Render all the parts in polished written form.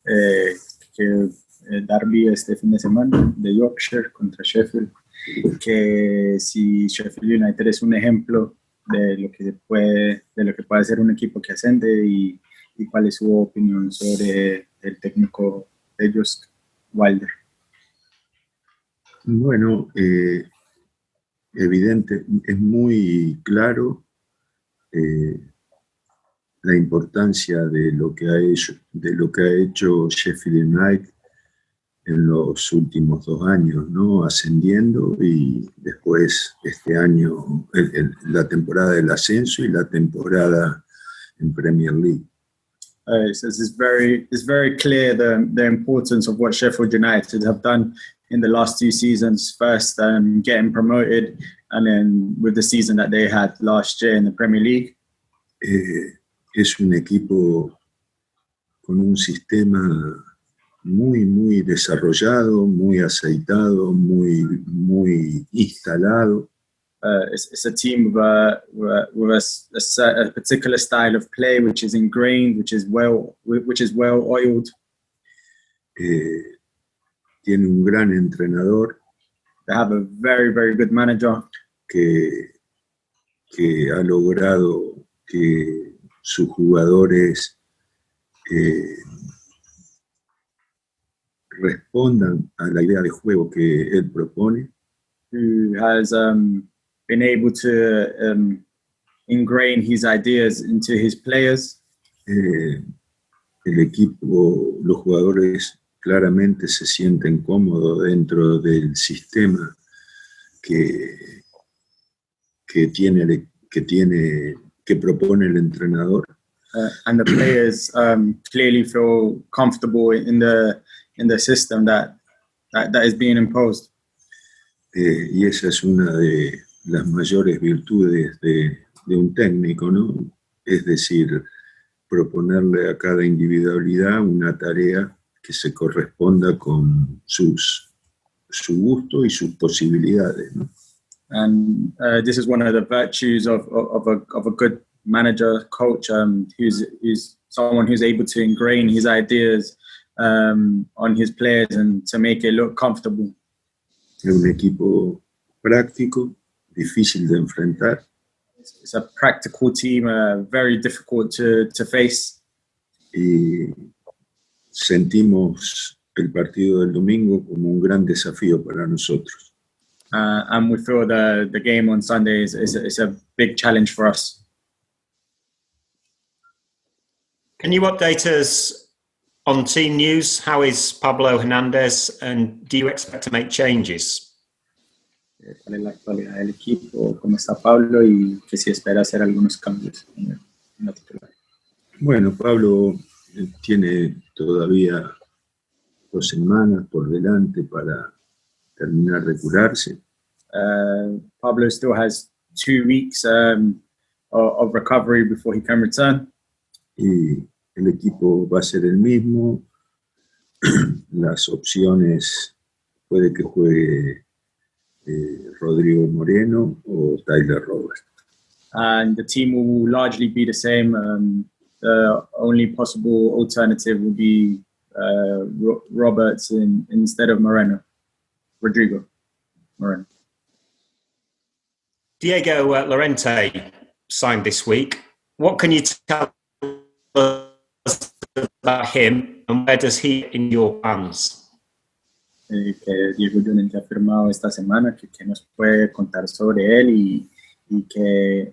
que derby este fin de semana de Yorkshire contra Sheffield, que si Sheffield United es un ejemplo de lo que puede ser un equipo que ascende y cuál es su opinión sobre el técnico de ellos, Wilder. Bueno, evidente, es muy claro la importancia de lo que ha hecho Sheffield United en los últimos 2 años, ¿no? Ascendiendo, y después este año la temporada del ascenso y la temporada en Premier League. So it's very clear the importance of what Sheffield United have done in the last 2 seasons. First, getting promoted, and then with the season that they had last year in the Premier League. Es un equipo con un sistema muy, muy desarrollado, muy aceitado, muy instalado. It's a team with a particular style of play which is ingrained, which is well oiled. Tiene un gran entrenador. They have a very, very good manager que ha logrado que sus jugadores respondan a la idea de juego que él propone. Who has been able to ingrain his ideas into his players. El equipo, los jugadores claramente se sienten cómodos dentro del sistema que propone el entrenador. And the players clearly feel comfortable in the system that is being imposed. Y esa es una de las mayores virtudes de un técnico, ¿no? Es decir, proponerle a cada individualidad una tarea que se corresponda con su gusto y sus posibilidades, ¿no? And this is one of the virtues of a good manager, coach, who's someone who's able to ingrain his ideas on his players and to make it look comfortable. Es un equipo práctico, difícil de enfrentar. It's a practical team, very difficult to face. Y sentimos el partido del domingo como un gran desafío para nosotros. And we feel the game on Sunday is a big challenge for us. Can you update us on team news? How is Pablo Hernandez, and do you expect to make changes? ¿Cuál es la actualidad del equipo? ¿Cómo está Pablo? Y que si espera hacer algunos cambios en la titular. Bueno, Pablo tiene todavía 2 semanas por delante para terminar de curarse. Pablo still has 2 weeks of recovery before he can return. Y el equipo va a ser el mismo. Las opciones, puede que juegue Rodrigo Moreno o Tyler Roberts. And the team will largely be the same. The only possible alternative will be Roberts instead of Rodrigo Moreno. Diego Llorente signed this week. What can you tell us about him, and where does he in your plans? Que Diego Llorente ha firmado esta semana, que nos puede contar sobre él y qué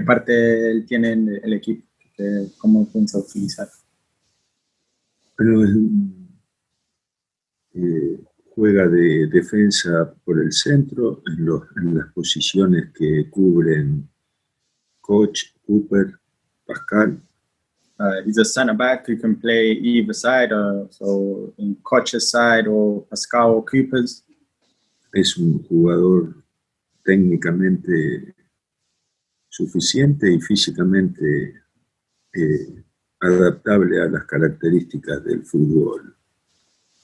parte él tiene en el equipo, cómo piensa utilizar. Pero juega de defensa por el centro, en las posiciones que cubren Koch, Cooper, Pascal. He's a center back who can play either side, so in Koch's side or Pascal or Cooper's. Es un jugador técnicamente suficiente y físicamente adaptable a las características del fútbol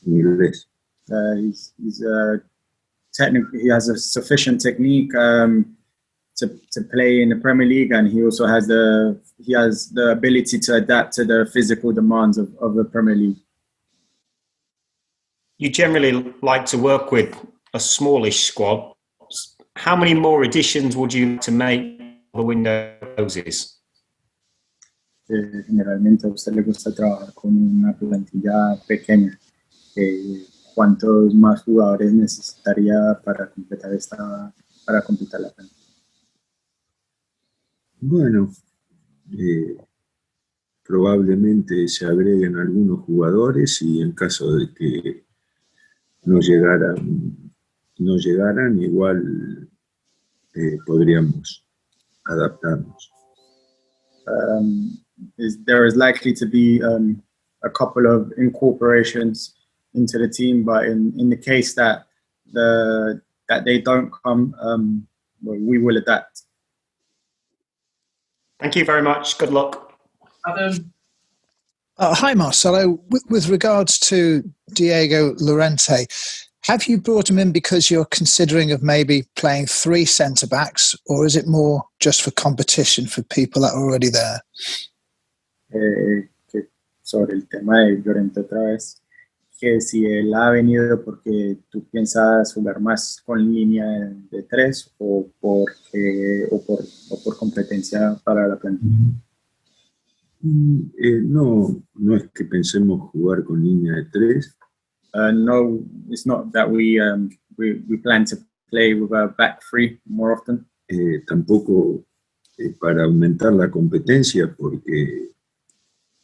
inglés. He has a sufficient technique to play in the Premier League, and he also has the ability to adapt to the physical demands of the Premier League. You generally like to work with a smallish squad. How many more additions would you like to make the window closes? Generalmente a usted le gusta trabajar con una plantilla pequeña. ¿Cuántos más jugadores necesitaría para completar la plantilla? Bueno, probablemente se agreguen algunos jugadores y en caso de que no llegaran igual podríamos adaptarnos. There is likely to be a couple of incorporations into the team, but in the case that they don't come, we will adapt. Thank you very much. Good luck. Adam. Hi, Marcelo. With regards to Diego Llorente, have you brought him in because you're considering of maybe playing 3 centre-backs, or is it more just for competition for people that are already there? Sobre el tema de Llorente otra vez, que si él ha venido porque tú piensas jugar más con línea de 3 o por competencia para la plantilla. No es que pensemos jugar con línea de 3. No, it's not that we plan to play with a back 3 more often. Tampoco para aumentar la competencia, porque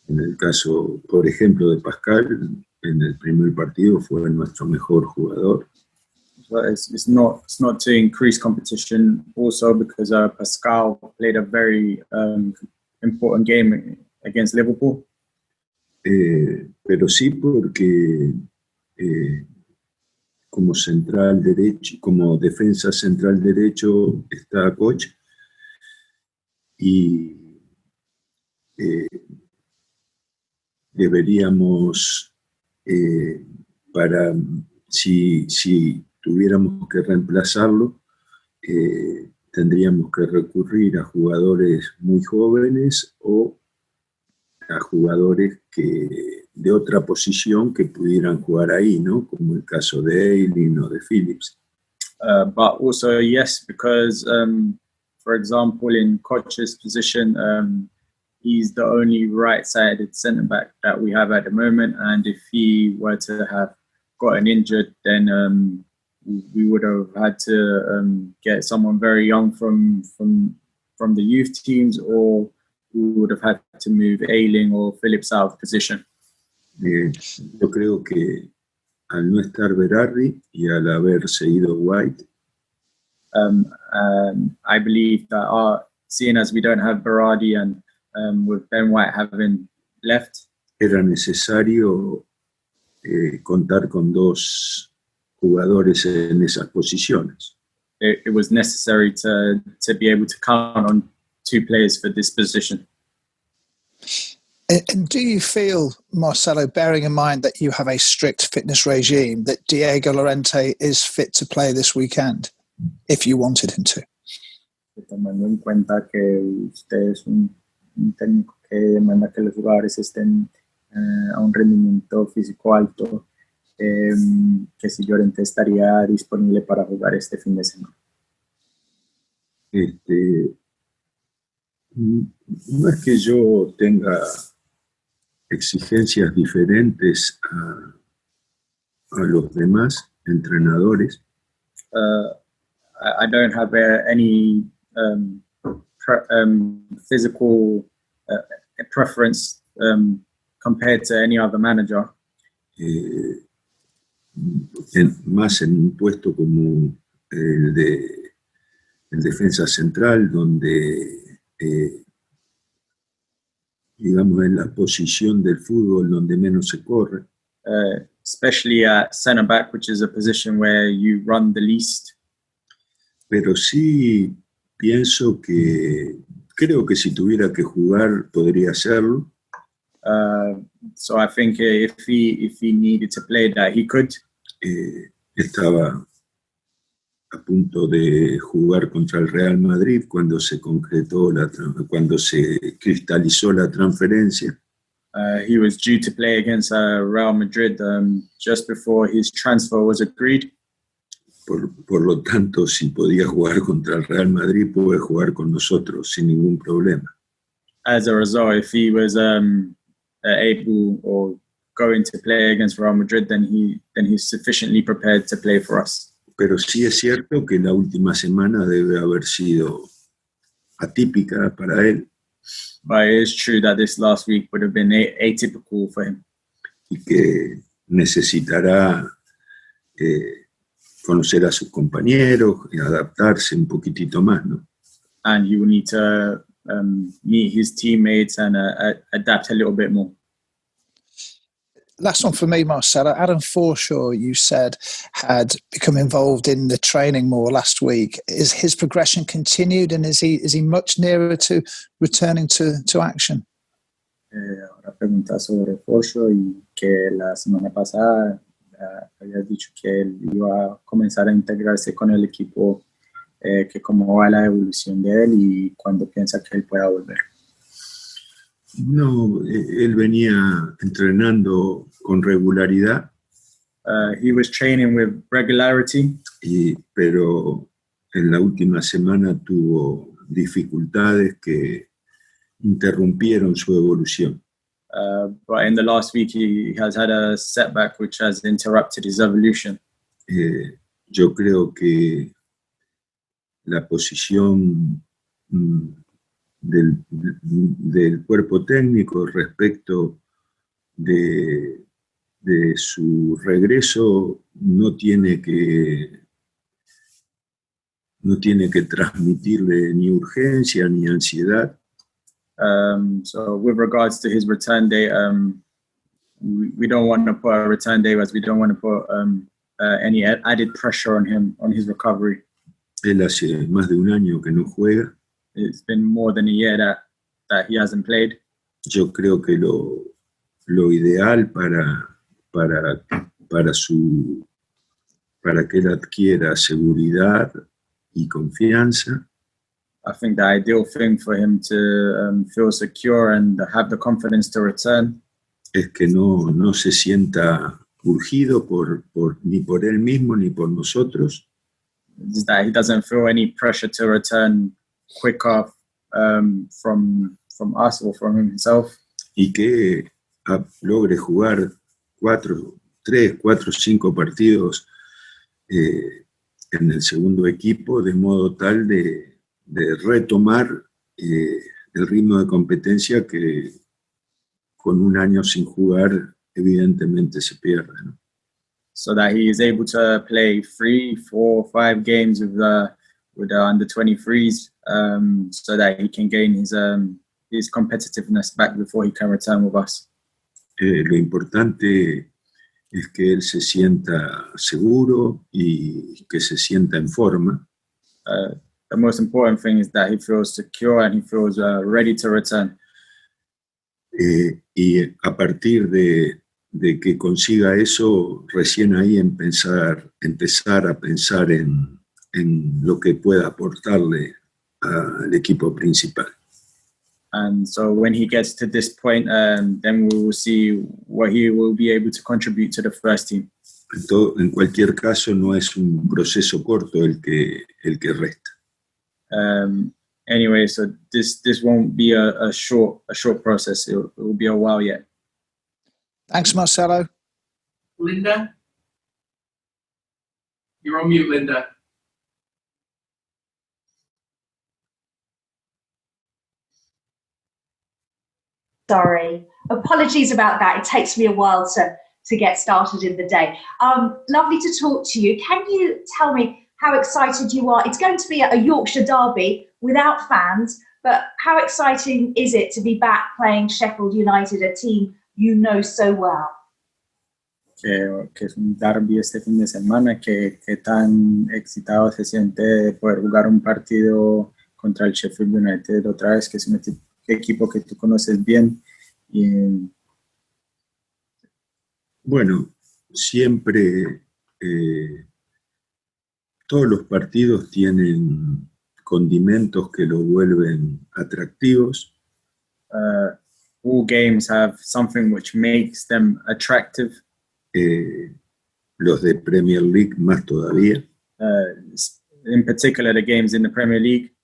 en el caso, por ejemplo, de Pascal, en el primer partido fue nuestro mejor jugador. So it's not to increase competition, also because Pascal played a very important game against Liverpool. Pero sí porque como central derecho, como defensa central derecho está Koch, y deberíamos, si tuviéramos que reemplazarlo, tendríamos que recurrir a jugadores muy jóvenes o a jugadores de otra posición que pudieran jugar ahí, ¿no? Como el caso de Ayling o de Phillips. But also, yes, because, for example, in Koch's position, he's the only right-sided centre-back that we have at the moment, and if he were to have gotten injured, then we would have had to get someone very young from the youth teams, or we would have had to move Ayling or Phillips out of position. Yo creo que al no estar Berardi y al haberse ido White, I believe that seeing as we don't have Berardi and with Ben White having left, era necesario contar con 2 jugadores en esas posiciones. It was necessary to be able to count on 2 players for this position. And do you feel, Marcelo, bearing in mind that you have a strict fitness regime, that Diego Llorente is fit to play this weekend, if you wanted him to? Tomando en cuenta que usted es un técnico que demanda que los jugadores estén a un rendimiento físico alto, que si Llorente estaría disponible para jugar este fin de semana. No es que yo tenga exigencias diferentes a los demás entrenadores. I don't have any physical preference compared to any other manager. Más en un puesto como el de defensa central, donde digamos en la posición del fútbol donde menos se corre. Especially at centre back, which is a position where you run the least. Pero sí pienso creo que si tuviera que jugar podría hacerlo. So I think if he needed to play that, he could. Estaba a punto de jugar contra el Real Madrid cuando se cristalizó la transferencia. He was due to play against Real Madrid just before his transfer was agreed. Por lo tanto, si podía jugar contra el Real Madrid, puede jugar con nosotros sin ningún problema. As a result, if he was able or going to play against Real Madrid, then he's sufficiently prepared to play for us. Pero sí es cierto que la última semana debe haber sido atípica para él. But it is true that this last week would have been atypical for him. Y que necesitará conocer a sus compañeros y adaptarse un poquitito más, ¿no? And he will need to meet his teammates and adapt a little bit more. Last one for me, Marcelo. Adam Forshaw, you said, had become involved in the training more last week. Is his progression continued, and is he much nearer to returning to action? Ahora pregunta sobre Forshaw y que la semana pasada habías dicho que él iba a comenzar a integrarse con el equipo, que cómo va la evolución de él y cuándo piensa que él pueda volver. No, él venía entrenando con regularidad. He was training with regularity. Pero en la última semana tuvo dificultades que interrumpieron su evolución. But in the last week he has had a setback which has interrupted his evolution. Yo creo que la posición del cuerpo técnico respecto de su regreso no tiene que transmitirle ni urgencia ni ansiedad. So with regards to his return date, we don't want to put a return date as we don't want to put any added pressure on him, on his recovery. Él hace más de un año que no juega. It's been more than a year that he hasn't played. Yo creo que lo ideal para que él adquiera seguridad y confianza I think the ideal thing for him to feel secure and have the confidence to return es que no se sienta urgido ni por él mismo ni por nosotros. is that he doesn't feel any pressure to return quicker from us or from himself. Y que logre jugar 3, 4, 5 partidos en el segundo equipo de modo tal de retomar el ritmo de competencia que con un año sin jugar evidentemente se pierde, ¿no? So that he is able to play 3, 4, 5 games with the under 23s, so that he can gain his competitiveness back before he can return with us. Lo importante es que él se sienta seguro y que se sienta en forma. The most important thing is that he feels secure and he feels ready to return. Y a partir de que consiga eso, recién ahí empezar a pensar en lo que pueda aportarle al equipo principal. And so when he gets to this point, then we will see what he will be able to contribute to the first team. En cualquier caso, no es un proceso corto el que resta. Anyway, so this won't be a short process. It will be a while yet. Thanks, Marcelo. Linda? You're on mute, Linda. Sorry. Apologies about that. It takes me a while to get started in the day. Lovely to talk to you. Can you tell me how excited you are? It's going to be a Yorkshire derby without fans, but how exciting is it to be back playing Sheffield United, a team you know so well? Que es un derby este fin de semana, que tan excitado se siente de poder jugar un partido contra el Sheffield United otra vez, que es un equipo que tú conoces bien. Y bueno, siempre todos los partidos tienen condimentos que los vuelven atractivos. All games have something which makes them attractive. Los de Premier League más todavía. In particular, the games in the Premier League.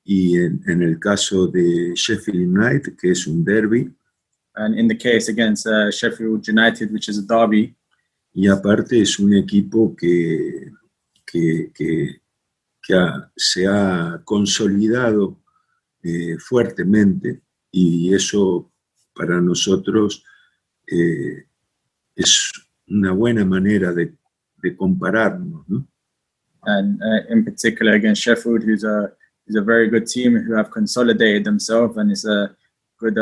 Y en el caso de Sheffield United, que es un derby. And in the case against Sheffield United, which is a derby. Y aparte es un equipo que se ha consolidado fuertemente, y eso para nosotros es una buena manera de compararnos, ¿no? And in particular against Sheffield, who's a very good team who have consolidated themselves, and it's a good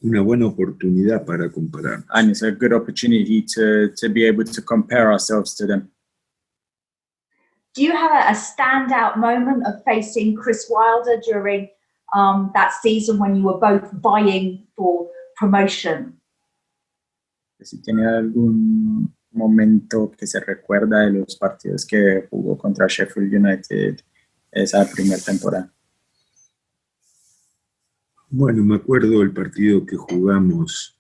una buena oportunidad para compararnos. And it's a good opportunity to be able to compare ourselves to them. Do you have a standout moment of facing Chris Wilder during that season when you were both vying for promotion? Si tiene algún momento que se recuerda de los partidos que jugó contra Sheffield United esa primera temporada. Bueno, me acuerdo del partido que jugamos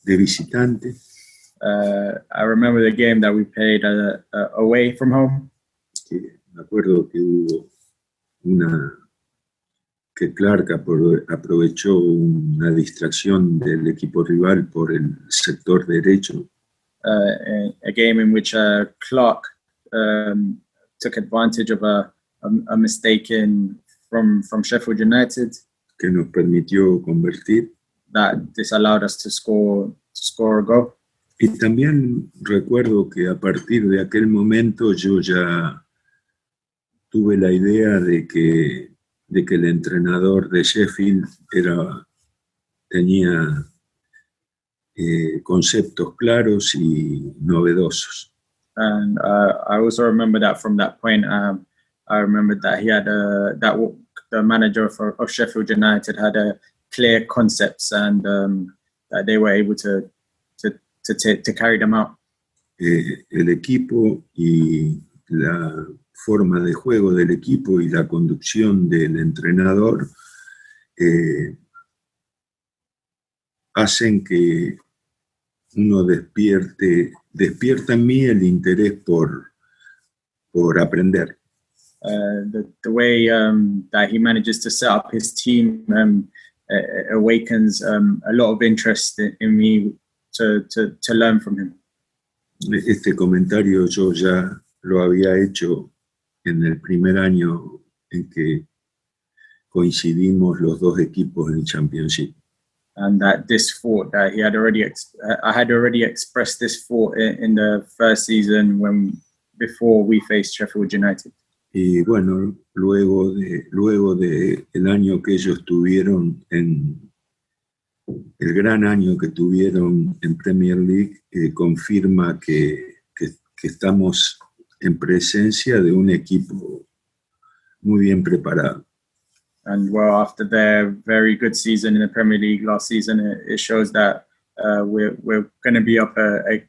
de visitante. I remember the game that we played away from home. Me acuerdo que hubo que Clark aprovechó una distracción del equipo rival por el sector derecho. A game in which Clark took advantage of a mistake from Sheffield United que nos permitió convertir. That this allowed us to score a goal. Y también recuerdo que a partir de aquel momento yo ya tuve la idea de que el entrenador de Sheffield tenía conceptos claros y novedosos. And I also remember that from that point, I remember that he had the manager of Sheffield United had clear concepts, and that they were able to carry them out. El equipo y la forma de juego del equipo y la conducción del entrenador hacen que uno despierta en mí el interés por aprender. The way that he manages to set up his team awakens a lot of interest in me to learn from him. Este comentario yo ya lo había hecho en el primer año en que coincidimos los dos equipos en Championship. And that this thought that I had already expressed this thought in the first season before we faced Sheffield United. Y bueno, luego de el año que ellos tuvieron el gran año que tuvieron en Premier League, confirma que estamos en presencia de un equipo muy bien preparado. And well, after their very good season in the Premier League last season, it shows that we're going to be up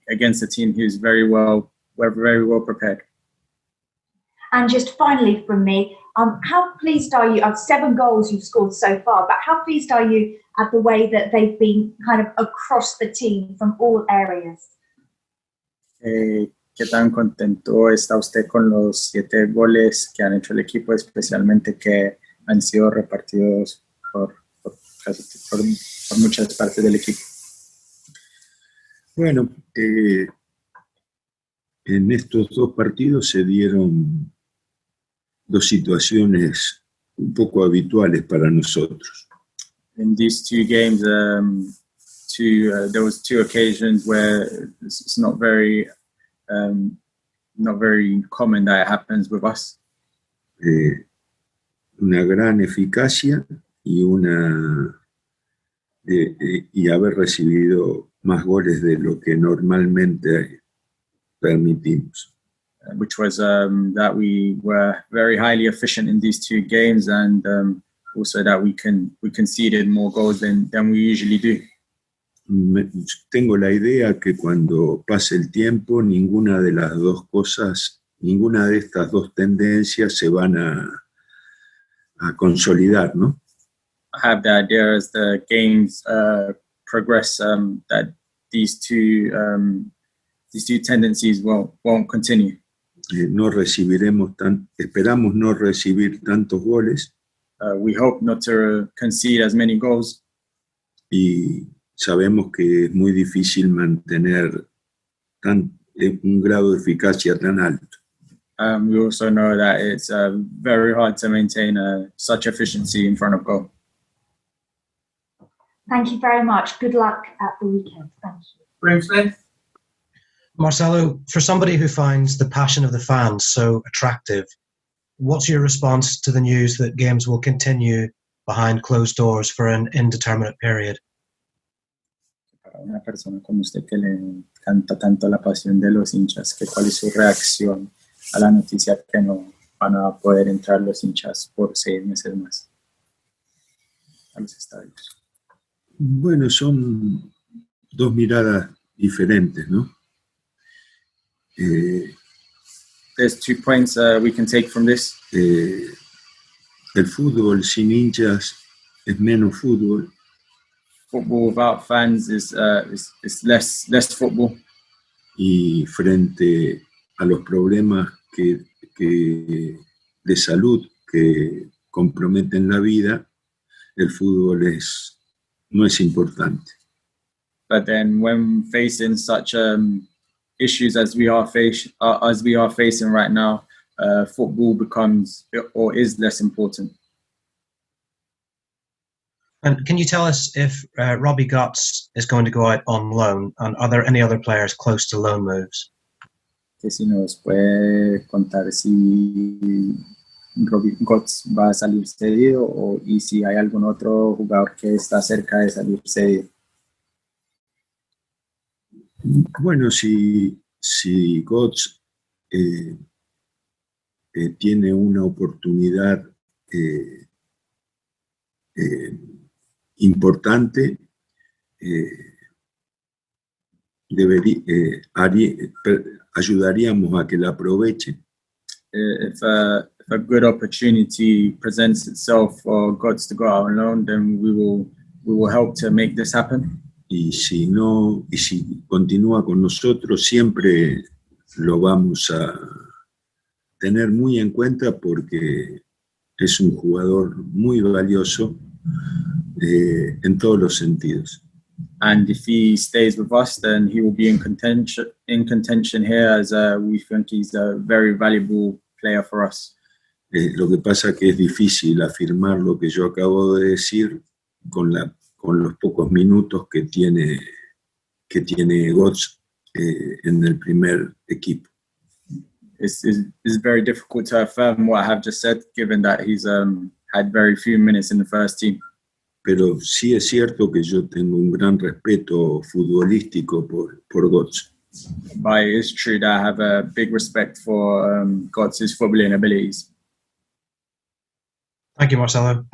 against a team who's very well prepared. And just finally from me, how pleased are you? 7 goals you've scored so far, but how pleased are you at the way that they've been kind of across the team from all areas? ¿Qué tan contento está usted con los 7 goles que han hecho el equipo, especialmente que han sido repartidos por muchas partes del equipo? Bueno, en estos 2 partidos se dieron 2 situaciones un poco habituales para nosotros. In these 2 games, there was 2 occasions where it's not very common that it happens with us. Una gran eficacia y haber recibido más goles de lo que normalmente permitimos. Which was that we were very highly efficient in these 2 games, and also that we conceded more goals than we usually do. tengo la idea que cuando pase el tiempo, ninguna de las dos cosas, ninguna de estas dos tendencias se van a consolidar, ¿no? I have the idea as the games progress that these two tendencies won't continue. Esperamos no recibir tantos goles We hope not to concede as many goals, y sabemos que es muy difícil mantener un grado de eficacia tan alto. We also know that it's very hard to maintain such efficiency in front of goal. Thank you very much. Good luck at the weekend. Thank you. Brimsley. Marcelo, for somebody who finds the passion of the fans so attractive, what's your response to the news that games will continue behind closed doors for an indeterminate period? Para una persona como usted que le encanta tanto la pasión de los hinchas, ¿cuál es su reacción a la noticia que no van a poder entrar los hinchas por 6 meses más a los estadios? Bueno, son dos miradas diferentes, ¿no? There's 2 points we can take from this. El fútbol sin hinchas es menos fútbol. Football without fans is less football. Y frente a los problemas de salud que comprometen la vida, el fútbol no es importante. But then, when facing such issues as we are facing right now, football becomes or is less important. And can you tell us if Robbie Gotts is going to go out on loan, and are there any other players close to loan moves? Que si nos puede contar si Robbie Gotts va a salir cedido y si hay algún otro jugador que está cerca de salir cedido. Bueno, si Gotts tiene una oportunidad importante, ayudaríamos a que la aproveche. If a good opportunity presents itself for Gotts to go out on loan, then we will help to make this happen. Y si continúa con nosotros, siempre lo vamos a tener muy en cuenta porque es un jugador muy valioso en todos los sentidos. And if he stays with us, then he will be in contention here, as we think he's a very valuable player for us. Lo que pasa es que es difícil afirmar lo que yo acabo de decir con los pocos minutos que tiene Gotts en el primer equipo. It's very difficult to affirm what I have just said, given that he's had very few minutes in the first team. Pero sí es cierto que yo tengo un gran respeto futbolístico por Gotts. But it is true that I have a big respect for Gotts' footballing abilities. Thank you, Marcelo.